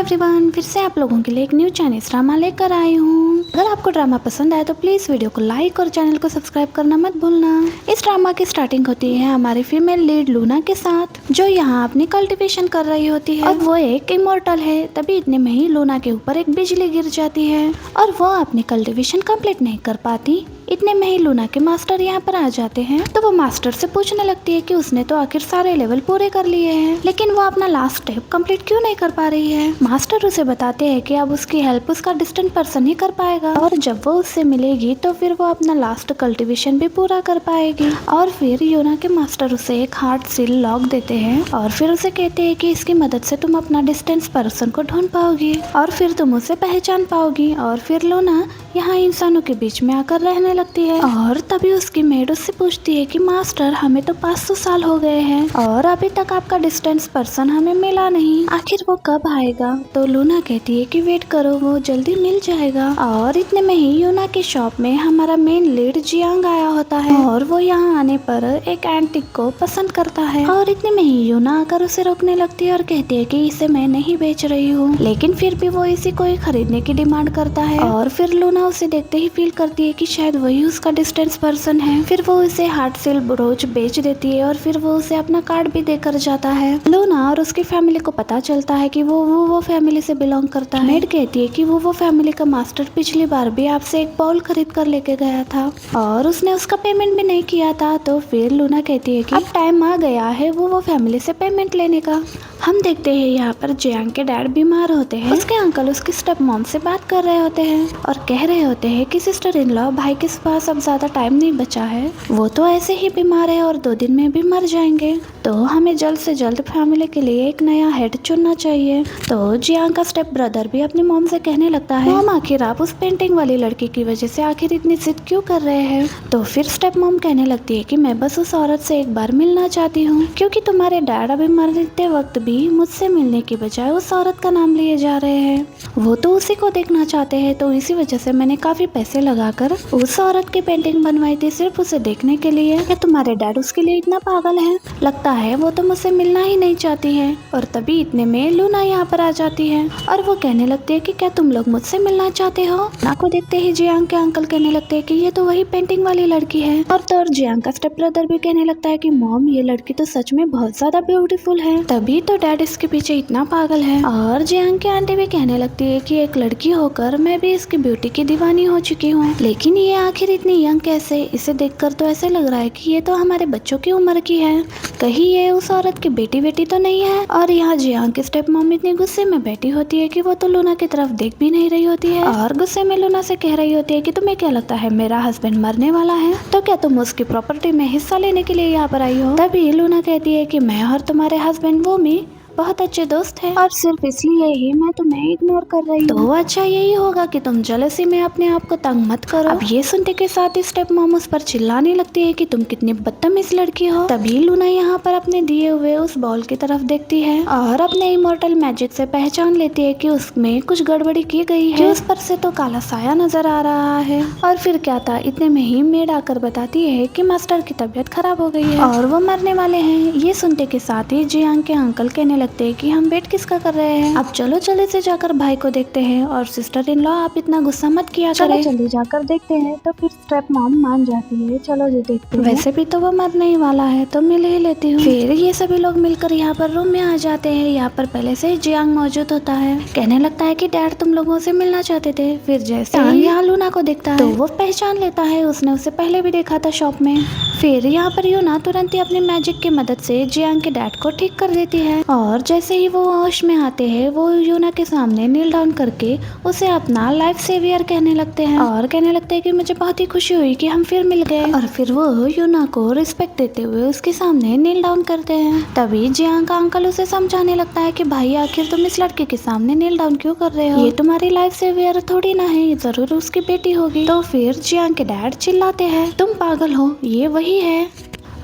Everyone, फिर से आप लोगों के लिए एक न्यू चाइनीज ड्रामा लेकर आई हूँ। अगर आपको ड्रामा पसंद आए तो प्लीज वीडियो को लाइक और चैनल को सब्सक्राइब करना मत भूलना। इस ड्रामा की स्टार्टिंग होती है हमारी फीमेल लीड लूना के साथ, जो यहाँ अपनी कल्टीवेशन कर रही होती है और वो एक इमोर्टल है। तभी इतने में ही लूना के ऊपर एक बिजली गिर जाती है और वो अपनी कल्टीवेशन कंप्लीट नहीं कर पाती। इतने में ही लूना के मास्टर यहाँ पर आ जाते हैं, तो वो मास्टर से पूछने लगती है कि उसने तो आखिर सारे लेवल पूरे कर लिए हैं, लेकिन वो अपना लास्ट स्टेप कंप्लीट क्यों नहीं कर पा रही है। मास्टर उसे बताते हैं कि अब उसकी हेल्प उसका डिस्टेंट पर्सन ही कर पाएगा और जब वो उससे मिलेगी तो फिर वो अपना लास्ट कल्टीवेशन भी पूरा कर पाएगी। और फिर यूना के मास्टर उसे एक हार्ट सील लॉक देते हैं और फिर उसे कहते हैं कि इसकी मदद से तुम अपना डिस्टेंस पर्सन को ढूंढ पाओगी और फिर तुम उसे पहचान पाओगी। और फिर लूना यहाँ इंसानों के बीच में आकर रहने लगती है और तभी उसकी मेड उससे पूछती है कि मास्टर, हमें तो 500 साल हो गए हैं और अभी तक आपका डिस्टेंस पर्सन हमें मिला नहीं, आखिर वो कब आएगा। तो लूना कहती है कि वेट करो, वो जल्दी मिल जाएगा। और इतने में ही यूना के शॉप में हमारा मेन लीड जियांग आया होता है और वो यहाँ आने पर एक एंटिक को पसंद करता है और इतने में ही यूना आकर उसे रोकने लगती है और कहती है कि इसे मैं नहीं बेच रही हूँ, लेकिन फिर भी वो इसी को ही खरीदने की डिमांड करता है। और फिर लूना उसे देखते ही फील करती है कि शायद वही उसका डिस्टेंस पर्सन है। फिर वो उसे हार्ट सील ब्रोच बेच देती है और फिर वो उसे अपना कार्ड भी देकर जाता है। लूना और उसकी फैमिली को पता चलता है कि वो फैमिली से बिलोंग करता है। मेड कहती है कि वो फैमिली का मास्टर पिछली बार भी आपसे एक बाउल खरीद कर लेके गया था और उसने उसका पेमेंट भी नहीं किया था। तो फिर लूना कहती है कि अब टाइम आ गया है वो फैमिली से पेमेंट लेने का। हम देखते हैं यहाँ पर जियांग के डैड बीमार होते हैं। उसके अंकल उसकी स्टेप मॉम से बात कर रहे होते हैं और कह रहे होते हैं कि सिस्टर इन लॉ, भाई के पास अब ज्यादा टाइम नहीं बचा है, वो तो ऐसे ही बीमार है और 2 दिन में भी मर जाएंगे, तो हमें जल्द से जल्द फैमिली के लिए एक नया हेड चुनना चाहिए। तो जियांग का स्टेप ब्रदर भी अपनी मॉम से कहने लगता है, मॉम आखिर आप उस पेंटिंग वाली लड़की की वजह से आखिर इतनी जिद क्यों कर रहे हैं। तो फिर स्टेप मॉम कहने लगती है कि मैं बस उस औरत से एक बार मिलना चाहती हूँ, क्योंकि तुम्हारे डैड अभी मरते वक्त भी मुझसे मिलने की बजाय उस औरत का नाम लिए जा रहे हैं, वो तो उसी को देखना चाहते हैं। तो इसी वजह से मैंने काफी पैसे लगाकर उस औरत की पेंटिंग बनवाई थी सिर्फ उसे देखने के लिए। क्या तुम्हारे डैड उसके लिए इतना पागल है? लगता है वो तो मुझसे मिलना ही नहीं चाहती है। और तभी इतने में लूना यहाँ पर आ जाती है और वो कहने लगती है कि क्या तुम लोग मुझसे मिलना चाहते हो। ना को देखते ही जियांग के अंकल कहने लगते हैं कि ये तो वही पेंटिंग वाली लड़की है। और तो जियांग का स्टेप ब्रदर भी कहने लगता है कि मॉम, ये लड़की तो सच में बहुत ज्यादा ब्यूटीफुल है, तभी तो डैड इसके पीछे इतना पागल है। और जियांग की आंटी भी कहने लगती है कि एक लड़की होकर मैं भी इसकी ब्यूटी की दीवानी हो चुकी हूँ, लेकिन ये आखिर इतनी यंग कैसे? इसे देखकर तो ऐसे लग रहा है कि ये तो हमारे बच्चों की उम्र की है, कहीं ये उस औरत की बेटी तो नहीं है। और यहाँ जियांग की स्टेप मॉम इतनी गुस्से में बैठी होती है कि वो तो लूना की तरफ देख भी नहीं रही होती है और गुस्से में लूना से कह रही होती है कि तुम्हें क्या लगता है मेरा हस्बैंड मरने वाला है, तो क्या तुम उसकी प्रॉपर्टी में हिस्सा लेने के लिए यहाँ पर आई हो। तभी लूना कहती है कि मैं और तुम्हारे हस्बैंड वो मी बहुत अच्छे दोस्त हैं और सिर्फ इसलिए ही मैं तुम्हें इग्नोर कर रही हूँ, तो अच्छा यही होगा कि तुम जेलसी में अपने आप को तंग मत करो। अब ये सुनते के साथ ही स्टेप मॉम उस पर चिल्लाने लगती है कि तुम कितनी बदतमीज लड़की हो। तभी लूना यहाँ पर अपने दिए हुए उस बॉल की तरफ देखती है और अपने इमोर्टल मैजिक से पहचान लेती है कि उसमें कुछ गड़बड़ी की गई है, उस पर से तो काला साया नजर आ रहा है। और फिर क्या था, इतने में ही मेड आकर बताती है कि मास्टर की तबीयत खराब हो गई है और वो मरने वाले हैं। ये सुनते के साथ ही जियांग के अंकल कहने लगते हैं कि हम वेट किसका कर रहे हैं, अब चलो जल्दी से जाकर भाई को देखते हैं। और सिस्टर इन लॉ, आप इतना गुस्सा मत किया करें, जल्दी जाकर देखते हैं। तो फिर स्टेप मॉम मान जाती है, चलो जी देखते हैं, वैसे भी तो वो मरने ही वाला है तो मिल ही लेती हूँ। फिर ये सभी लोग मिलकर यहाँ पर रूम में आ जाते हैं। यहाँ पर पहले से जियांग मौजूद होता है, कहने लगता है कि डैड तुम लोगों से मिलना चाहते थे। फिर जैसे यहाँ लूना को देखता है तो वो पहचान लेता है, उसने उसे पहले भी देखा था शॉप में। फिर यहाँ पर यूना तुरंत ही अपनी मैजिक की मदद से जियांग के डैड को ठीक कर देती है और जैसे ही वो होश में आते हैं वो यूना के सामने नील डाउन करके उसे अपना लाइफ सेवियर कहने लगते हैं और कहने लगते हैं कि मुझे बहुत ही खुशी हुई कि हम फिर मिल गए। और फिर वो यूना को रिस्पेक्ट देते हुए उसके सामने नील डाउन करते हैं। तभी जियांग का अंकल उसे समझाने लगता है कि भाई आखिर तुम इस लड़के के सामने नील डाउन क्यों कर रहे हो, ये तुम्हारी लाइफ सेवियर थोड़ी ना है, जरूर उसकी बेटी होगी। तो फिर जियांग के डैड चिल्लाते हैं, तुम पागल हो, ये वही है।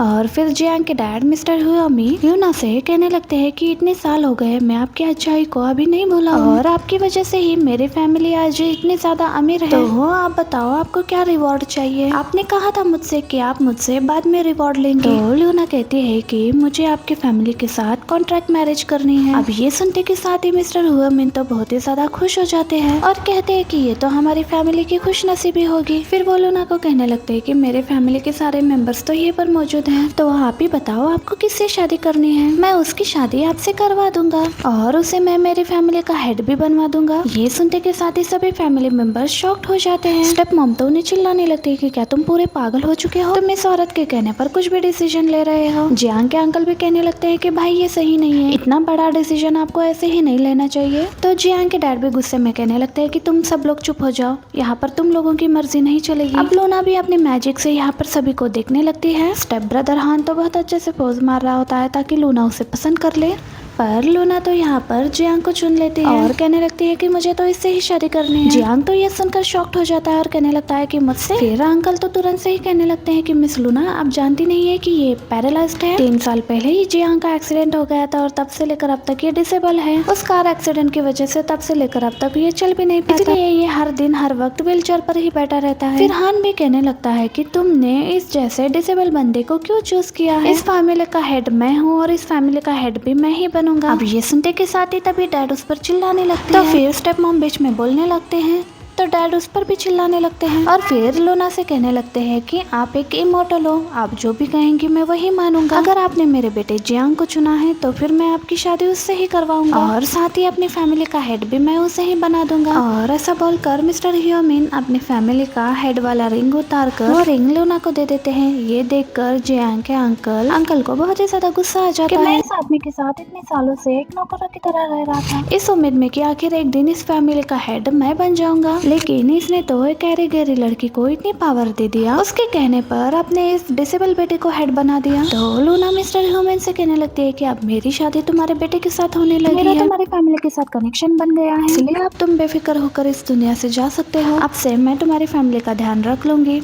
और फिर जियांग के डैड मिस्टर हुआमी लूना से कहने लगते हैं कि इतने साल हो गए मैं आपकी अच्छाई को अभी नहीं भूला और आपकी वजह से ही मेरी फैमिली आज इतनी ज्यादा अमीर है। तो आप बताओ आपको क्या रिवॉर्ड चाहिए? आपने कहा था मुझसे कि आप मुझसे बाद में रिवॉर्ड लेंगे। तो लूना कहती है कि मुझे आपकी फैमिली के साथ कॉन्ट्रैक्ट मैरिज करनी है। अब ये सुनते के साथ ही मिस्टर हुआमिन तो बहुत ही ज्यादा खुश हो जाते हैं और कहते हैं कि ये तो हमारी फैमिली की खुशनसीबी होगी। फिर वो लूना को कहने लगते हैं कि मेरे फैमिली के सारे मेंबर्स तो ये पर मौजूद हैं, तो आप ही बताओ आपको किससे शादी करनी है? मैं उसकी शादी आपसे करवा दूंगा और उसे मैं मेरी फैमिली का हेड भी बनवा दूंगा। ये सुनते के साथ ही सभी फैमिली मेंबर्स शॉक्ड हो जाते हैं। स्टेप मॉम तो उन्हें चिल्लाने लगती है कि क्या तुम पूरे पागल हो चुके हो? तुम इस औरत के कहने पर कुछ भी डिसीजन ले रहे हो। जियांग के अंकल भी कहने लगते हैं कि भाई ये सही नहीं है, इतना बड़ा डिसीजन आपको ऐसे ही नहीं लेना चाहिए। तो जियांग के डैड भी गुस्से में कहने लगते हैं कि तुम सब लोग चुप हो जाओ, यहाँ पर तुम लोगों की मर्जी नहीं चलेगी। अब लूना भी अपने मैजिक से यहाँ पर सभी को देखने लगती है। स्टेप ब्रदर हान तो बहुत अच्छे से पोज मार रहा होता है ताकि लूना उसे पसंद कर ले, पर लूना तो यहाँ पर जियांग को चुन लेती है और कहने लगती है कि मुझे तो इससे ही शादी करनी है। जियांग तो ये सुनकर शॉक्ड हो जाता है और कहने लगता है कि मुझसे। फिर अंकल तो तुरंत से ही कहने लगते हैं कि मिस लूना आप जानती नहीं है कि ये पैरालाइज्ड है। 3 साल पहले ही जियांग का एक्सीडेंट हो गया था और तब से लेकर अब तक ये डिसेबल है। उस कार एक्सीडेंट की वजह से तब से लेकर अब तक ये चल भी नहीं पाता, इसलिए ये हर दिन हर वक्त व्हील चेयर पर ही बैठा रहता है। फिर हान भी कहने लगता है कि तुमने इस जैसे डिसेबल बंदे को क्यों चूज किया है? इस फैमिली का हेड मैं हूँ और इस फैमिली का हेड भी मैं ही बनूंगा। अब ये सुनते के साथ ही तभी डैड उस पर चिल्लाने लगते हैं। तो फिर स्टेप मॉम बीच में बोलने लगते हैं तो डैड उस पर भी चिल्लाने लगते हैं और फिर लूना से कहने लगते हैं कि आप एक इमोर्टल हो, आप जो भी कहेंगी मैं वही मानूंगा। अगर आपने मेरे बेटे जियांग को चुना है तो फिर मैं आपकी शादी उससे ही करवाऊंगा और साथ ही अपनी फैमिली का हेड भी मैं उसे ही बना दूंगा। और ऐसा बोलकर मिस्टर ह्यूमिन अपनी फैमिली का हेड वाला रिंग उतार कर वो रिंग लूना को दे देते हैं। ये देख कर जियांग के अंकल को बहुत ही ज्यादा गुस्सा आ जाता है। मैं इस आदमी के साथ इतने सालों से एक नौकर की तरह रह रहा था, इस उम्मीद में कि आखिर एक दिन इस फैमिली का हेड मैं बन जाऊंगा, लेकिन इसने तो एक गहरी गहरी लड़की को इतनी पावर दे दिया, उसके कहने पर अपने इस डिसेबल बेटे को हेड बना दिया। तो लूना मिस्टर ह्यूमन से कहने लगती है कि अब मेरी शादी तुम्हारे बेटे के साथ होने लगी है, तुम्हारी फैमिली के साथ कनेक्शन बन गया है, इसलिए अब तुम बेफिक्र होकर इस दुनिया से जा सकते हो। अब से मैं तुम्हारी फैमिली का ध्यान रख लूंगी।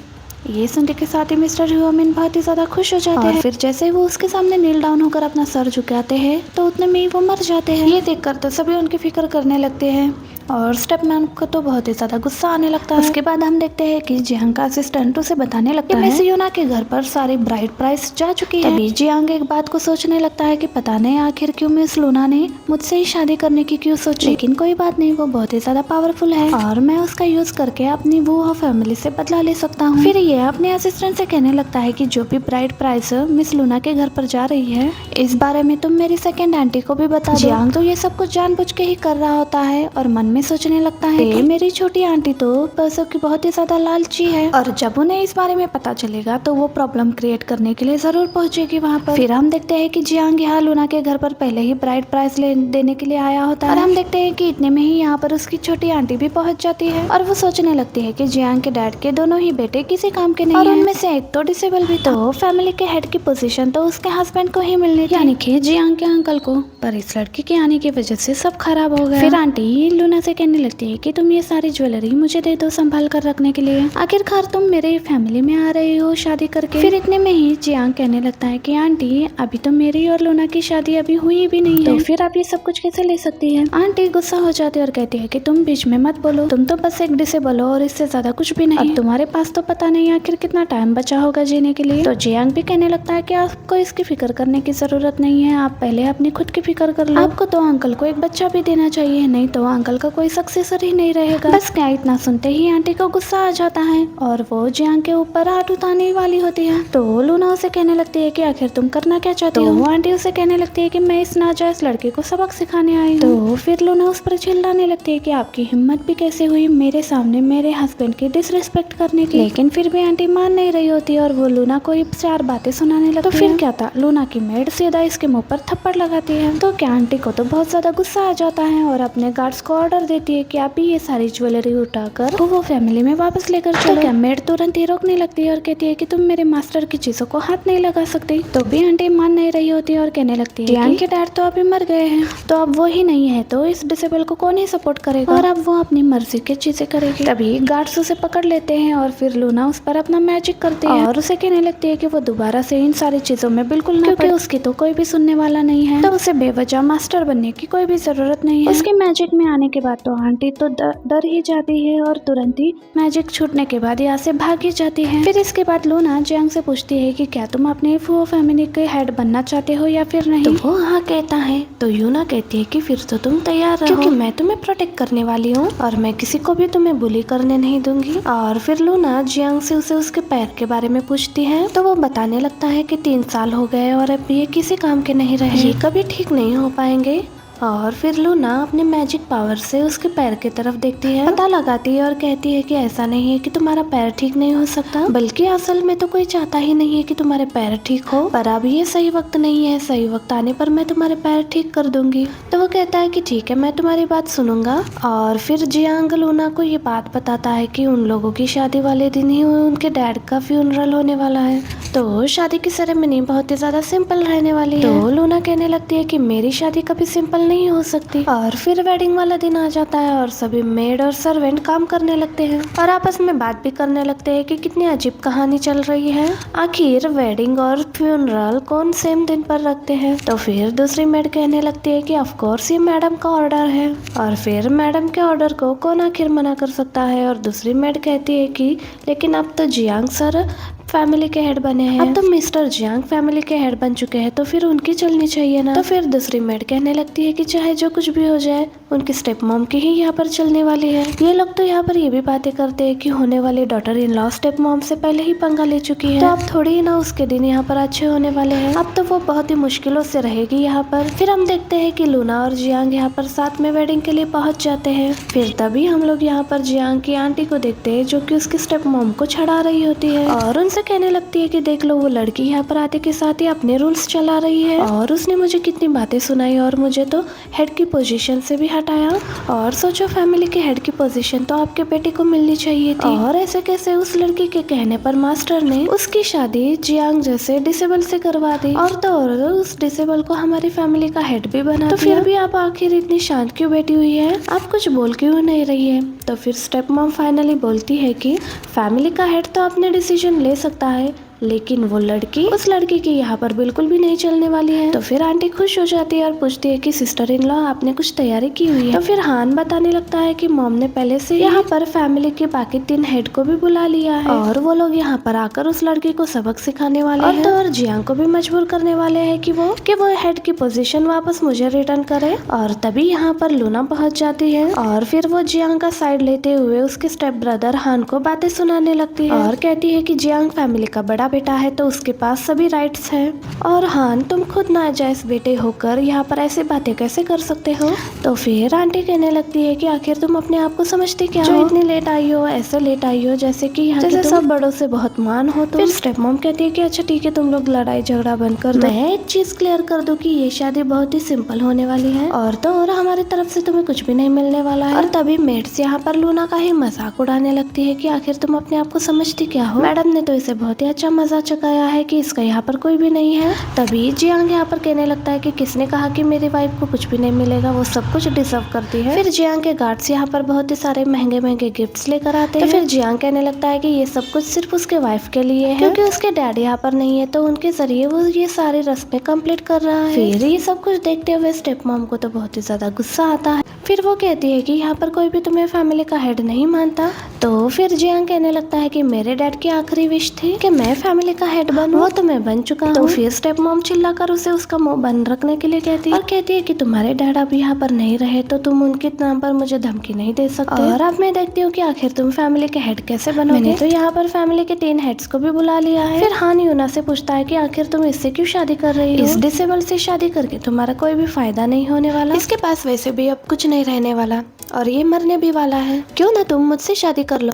ये सुनने के साथ ही मिस्टर ह्यूमिन बहुत ही ज्यादा खुश हो जाते हैं। फिर जैसे वो उसके सामने नील डाउन होकर अपना सर झुकाते हैं तो उतने में ही वो मर जाते हैं। ये देखकर तो सभी उनकी फिक्र करने लगते हैं और स्टेपमैन को तो बहुत ही ज्यादा गुस्सा आने लगता है। उसके बाद हम देखते हैं कि जियांग का असिस्टेंट उसे बताने लगता है कि यूना के घर पर सारी ब्राइड प्राइस जा चुकी है। तभी जियांग एक बात को सोचने लगता है कि पता नहीं आखिर क्यों मिस लूना ने मुझसे ही शादी करने की क्यों सोची, लेकिन कोई बात नहीं, वो बहुत ही ज्यादा पावरफुल है और मैं उसका यूज करके अपनी वो फैमिली से बदला ले सकता हूँ। फिर ये अपने असिस्टेंट से कहने लगता है कि जो भी ब्राइड प्राइस मिस लूना के घर पर जा रही है इस बारे में तुम मेरी सेकंड आंटी को भी बता दो। जियांग तो ये सब कुछ जानबूझ के ही कर रहा होता है और मन में सोचने लगता है कि मेरी छोटी आंटी तो पैसों की बहुत ही ज्यादा लालची है और जब उन्हें इस बारे में पता चलेगा तो वो प्रॉब्लम क्रिएट करने के लिए जरूर पहुंचेगी वहाँ पर। फिर हम देखते हैं कि जियांग यहाँ लूना के घर पर पहले ही ब्राइड प्राइस देने के लिए आया होता है और हम देखते हैं कि इतने में ही यहाँ पर उसकी छोटी आंटी भी पहुँच जाती है और वो सोचने लगती है कि जियांग के डैड के दोनों ही बेटे किसी काम के नहीं और उनमें से एक तो डिसेबल भी, तो फैमिली के हेड की पोजीशन तो उसके हस्बैंड को ही मिलनी थी, यानी कि जियांग के अंकल को। पर इस लड़की के आने की वजह से सब खराब हो गया। फिर आंटी लूना से कहने लगती है कि तुम ये सारी ज्वेलरी मुझे दे दो संभाल कर रखने के लिए, आखिरकार तुम मेरे फैमिली में आ रहे हो शादी करके। फिर इतने में ही जियांग कहने लगता है कि आंटी अभी तो मेरी और लूना की शादी अभी हुई भी नहीं है, तो फिर आप ये सब कुछ कैसे ले सकती है? आंटी गुस्सा हो जाती है और कहती है कि तुम बीच में मत बोलो, तुम तो बस एक डिसेबल हो और इससे ज्यादा कुछ भी नहीं। अब तुम्हारे पास तो पता नहीं आखिर कितना टाइम बचा होगा जीने के लिए। तो जियांग भी कहने लगता है कि आपको इसकी फिक्र करने की जरूरत नहीं है, आप पहले अपनी खुद की फिक्र कर लो। आपको तो अंकल को एक बच्चा भी देना चाहिए, नहीं तो अंकल का कोई सक्सेसर ही नहीं रहेगा। बस क्या इतना सुनते ही आंटी को गुस्सा आ जाता है और वो जियांग के ऊपर हाथ उठाने वाली होती है। तो लूना उसे कहने लगती है कि आखिर तुम करना क्या चाहती हो? वो आंटी उसे कहने लगती है कि मैं इस नाजायज लड़के को सबक सिखाने आई हूँ। तो फिर लूना उस पर चिल्लाने लगती है कि आपकी हिम्मत भी कैसे हुई मेरे सामने मेरे हस्बैंड की डिसरिस्पेक्ट करने की। लेकिन फिर भी आंटी मान नहीं रही होती और वो लूना को 4 बातें सुनाने लगती है। तो फिर क्या था, लूना की मेड सीधा इसके मुंह पर थप्पड़ लगाती है। तो क्या आंटी को तो बहुत ज्यादा गुस्सा आ जाता है और अपने गार्ड्स को ऑर्डर देती है कि आप भी ये सारी ज्वेलरी उठाकर वो फैमिली में वापस लेकर चलो। क्या मेड तुरंत ही रोकने लगती है और कहती है कि तुम मेरे मास्टर की चीजों को हाथ नहीं लगा सकती। तो भी आंटी मान नहीं रही होती है और कहने लगती है जियांग के डैड तो अभी मर गए हैं, तो अब वो ही नहीं है तो इस डिसेबल को कौन ही सपोर्ट करेगा और अब वो अपनी मर्जी की चीजें करेगी। तभी गार्ड्स उसे पकड़ लेते हैं और फिर लूना उस पर अपना मैजिक करती है और उसे कहने लगती है कि वो दोबारा से इन सारी चीजों में बिल्कुल ना, क्योंकि उसकी तो कोई भी सुनने वाला नहीं है, तो उसे बेवजह मास्टर बनने की कोई भी जरूरत नहीं है। उसके मैजिक में आने के बाद तो आंटी तो डर ही जाती है और तुरंत ही मैजिक छूटने के बाद यहाँ से भाग ही जाती है। फिर इसके बाद लूना जियांग से पूछती है कि क्या तुम अपने फुओ फैमिली के हेड बनना चाहते हो या फिर नहीं। तो वो हाँ कहता है। तो यूना कहती है कि फिर तो तुम तैयार रहो, क्योंकि मैं तुम्हें प्रोटेक्ट करने वाली हूँ और मैं किसी को भी तुम्हें बुली करने नहीं दूंगी। और फिर लूना जियांग से उसे उसके पैर के बारे में पूछती है, तो वो बताने लगता है कि 3 साल हो गए और अब ये किसी काम के नहीं रहे, ये कभी ठीक नहीं हो पाएंगे। और फिर लूना अपने मैजिक पावर से उसके पैर की तरफ देखती है, पता लगाती है और कहती है कि ऐसा नहीं है कि तुम्हारा पैर ठीक नहीं हो सकता, बल्कि असल में तो कोई चाहता ही नहीं है कि तुम्हारे पैर ठीक हो, पर अब ये सही वक्त नहीं है, सही वक्त आने पर मैं तुम्हारे पैर ठीक कर दूंगी। तो वो कहता है कि ठीक है, मैं तुम्हारी बात सुनूंगा। और फिर जियांग लूना को ये बात बताता है कि उन लोगों की शादी वाले दिन ही उनके डैड का फ्यूनरल होने वाला है, तो शादी की सेरेमनी बहुत ही ज्यादा सिंपल रहने वाली है। तो लूना कहने लगती है कि मेरी शादी कभी सिंपल नहीं हो सकती। और फिर वेडिंग वाला दिन आ जाता है और सभी मेड और सर्वेंट काम करने लगते हैं और आपस में बात भी करने लगते हैं कि कितनी अजीब कहानी चल रही है, आखिर वेडिंग और फ्यूनरल कौन सेम दिन पर रखते हैं। तो फिर दूसरी मेड कहने लगती है कि ऑफ कोर्स ये मैडम का ऑर्डर है, और फिर मैडम के ऑर्डर को कौन आखिर मना कर सकता है। और दूसरी मेड कहती है कि लेकिन अब तो जियांग सर फैमिली के हेड बने हैं, अब तो मिस्टर जियांग फैमिली के हेड बन चुके हैं, तो फिर उनकी चलनी चाहिए ना। तो फिर दूसरी मेड कहने लगती है कि चाहे जो कुछ भी हो जाए उनकी स्टेप मॉम की ही यहाँ पर चलने वाली है। ये लोग तो यहाँ पर ये भी बातें करते हैं कि होने वाली daughter in law step mom से पहले ही पंगा ले चुकी है, तो अब थोड़ी ही ना उसके दिन यहाँ पर अच्छे होने वाले हैं, अब तो वो बहुत ही मुश्किलों से रहेगी यहाँ पर। फिर हम देखते हैं कि लूना और जियांग यहाँ पर साथ में वेडिंग के लिए पहुंच जाते हैं। फिर तभी हम लोग यहाँ पर जियांग की आंटी को देखते हैं जो कि उसकी स्टेप मॉम को छड़ा रही होती है और उनसे कहने लगती है कि देख लो वो लड़की यहाँ पर आते के साथ ही अपने रूल्स चला रही है और उसने मुझे कितनी बातें सुनाई और मुझे तो हेड की पोजीशन से भी हटाया, और सोचो फैमिली के हेड की पोजीशन तो आपके बेटे को मिलनी चाहिए थी, और ऐसे कैसे उस लड़की के कहने पर मास्टर ने उसकी शादी जियांग जैसे डिसेबल से करवा दी, और तो और उस डिसेबल को हमारी फैमिली का हेड भी बना तो फिर भी आप आखिर इतनी शांत क्यों बैठी हुई है, आप कुछ बोल क्यों नहीं रही है। तो फिर स्टेप मॉम फाइनली बोलती है कि फैमिली का हेड तो अपने डिसीजन ले सकता है, लेकिन वो लड़की उस लड़की की यहाँ पर बिल्कुल भी नहीं चलने वाली है। तो फिर आंटी खुश हो जाती है और पूछती है कि सिस्टर इन लॉ आपने कुछ तैयारी की हुई है। तो फिर हान बताने लगता है कि मॉम ने पहले से यहाँ पर फैमिली के बाकी 3 हेड को भी बुला लिया है और वो लोग यहाँ पर आकर उस लड़की को सबक सिखाने वाले हैं, और जियांग को भी मजबूर करने वाले है कि वो हेड की पोजीशन वापस मुझे रिटर्न करे। और तभी यहाँ पर लूना पहुँच जाती है और फिर वो जियांग का साइड लेते हुए उसके स्टेप ब्रदर हान को बातें सुनाने लगती है और कहती है कि जियांग फैमिली का बड़ा बेटा है तो उसके पास सभी राइट्स हैं, और हान तुम खुद नाजायज बेटे होकर यहाँ पर ऐसे बातें कैसे कर सकते हो। तो फिर आंटी कहने लगती है कि आखिर तुम अपने आप को समझती क्या हो, इतनी लेट आई हो, ऐसे लेट आई हो जैसे कि यहाँ जैसे सब बड़ों से बहुत मान हो। तो फिर स्टेप मॉम कहती है कि अच्छा ठीक है, तुम लोग लड़ाई झगड़ा बंद कर दो, मैं एक चीज क्लियर कर दूं कि ये शादी बहुत ही सिंपल होने वाली है और तो और हमारी तरफ से तुम्हें कुछ भी नहीं मिलने वाला है। और तभी मेड्स यहाँ पर लूना का ही मजाक उड़ाने लगती है कि आखिर तुम अपने आप को समझती क्या हो, मैडम ने तो इसे बहुत ही अच्छा मजा चकाया है कि इसका यहाँ पर कोई भी नहीं है। तभी जियांग यहाँ पर कहने लगता है कि किसने कहा कि मेरी वाइफ को कुछ भी नहीं मिलेगा, वो सब कुछ डिजर्व करती है। फिर जियांग के गार्ड्स यहाँ पर बहुत ही सारे महंगे महंगे गिफ्ट्स लेकर आते हैं। तो फिर जियांग कहने लगता है कि ये सब कुछ सिर्फ उसके वाइफ के लिए है, क्योंकि उसके डैड यहाँ पर नहीं है, तो उनके जरिए वो ये सारी रस्में कंप्लीट कर रहा है। फिर ये सब कुछ देखते हुए स्टेप मॉम को तो बहुत ही ज्यादा गुस्सा आता है। फिर वो कहती है कि यहाँ पर कोई भी तुम्हें फैमिली का हेड नहीं मानता। तो फिर जियांग कहने लगता है कि मेरे डैड की आखिरी विश थी कि मैं फैमिली का हेड बनूं, वो तो मैं बन चुका हूँ। तो फिर स्टेप मॉम चिल्लाकर उसे उसका मुंह बंद रखने के लिए कहती है और कहती है कि तुम्हारे डैड अब यहाँ पर नहीं रहे तो तुम उनके नाम पर मुझे धमकी नहीं दे सकते, और अब मैं देखती हूँ कि आखिर तुम फैमिली के हेड कैसे बनोगे। मैंने तो यहाँ पर फैमिली के 3 हेड्स को भी बुला लिया है। फिर हान यूना से पूछता है कि आखिर तुम इससे क्यों शादी कर रही हो, इस डिसेबल से शादी करके तुम्हारा कोई भी फायदा नहीं होने वाला, इसके पास वैसे भी अब कुछ नहीं रहने वाला और ये मरने भी वाला है, क्यों ना तुम मुझसे शादी कर लो।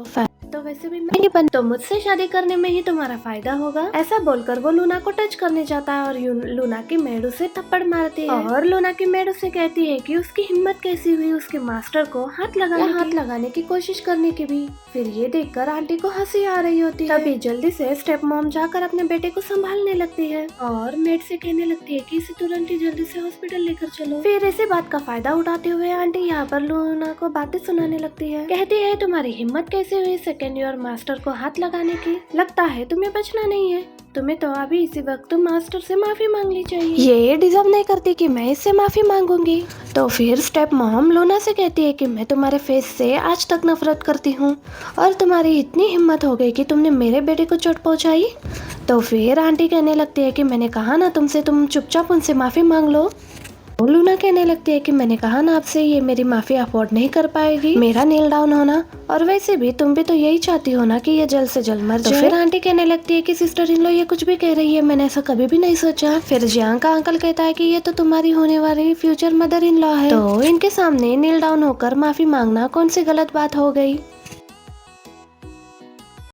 तो वैसे भी मैं नहीं बन, तो मुझसे शादी करने में ही तुम्हारा फायदा होगा। ऐसा बोलकर वो लूना को टच करने जाता है और लूना की मेड उसे थप्पड़ मारती है और लूना की मेड उसे कहती है कि उसकी हिम्मत कैसी हुई उसके मास्टर को हाथ लगाने की कोशिश करने की भी। फिर ये देखकर आंटी को हंसी आ रही होती है। तभी जल्दी से स्टेप मॉम जाकर अपने बेटे को संभालने लगती है और मेड से कहने लगती है कि इसे तुरंत ही जल्दी से हॉस्पिटल लेकर चलो। फिर इसी बात का फायदा उठाते हुए आंटी यहाँ पर लूना को बातें सुनाने लगती है। कहती है तुम्हारी हिम्मत कैसे हुई सेकेंड ईयर मास्टर को हाथ लगाने की, लगता है तुम्हें बचना नहीं है, तुम्हें तो अभी इसी वक्त मास्टर से माफी मांगनी चाहिए, ये डिजर्व नहीं करती कि मैं इससे माफी मांगूंगी। तो फिर स्टेप मॉम लूना से कहती है कि मैं तुम्हारे फेस से आज तक नफरत करती हूँ और तुम्हारी इतनी हिम्मत हो गई कि तुमने मेरे बेटे को चोट पहुंचाई। तो फिर आंटी कहने लगती है कि मैंने कहा ना तुमसे, तुम चुपचाप उनसे माफी मांग लो। लूना कहने लगती है कि मैंने कहा ना आपसे, ये मेरी माफी अफोर्ड नहीं कर पाएगी मेरा नील डाउन होना, और वैसे भी तुम भी तो यही चाहती हो ना कि ये जल्द से जल्द मर जाए। तो फिर आंटी कहने लगती है कि सिस्टर इन लो ये कुछ भी कह रही है, मैंने ऐसा कभी भी नहीं सोचा। फिर जियांग का अंकल कहता है कि ये तो तुम्हारी होने वाली फ्यूचर मदर इन लॉ है, तो इनके सामने नील डाउन होकर माफी मांगना कौन सी गलत बात हो गई।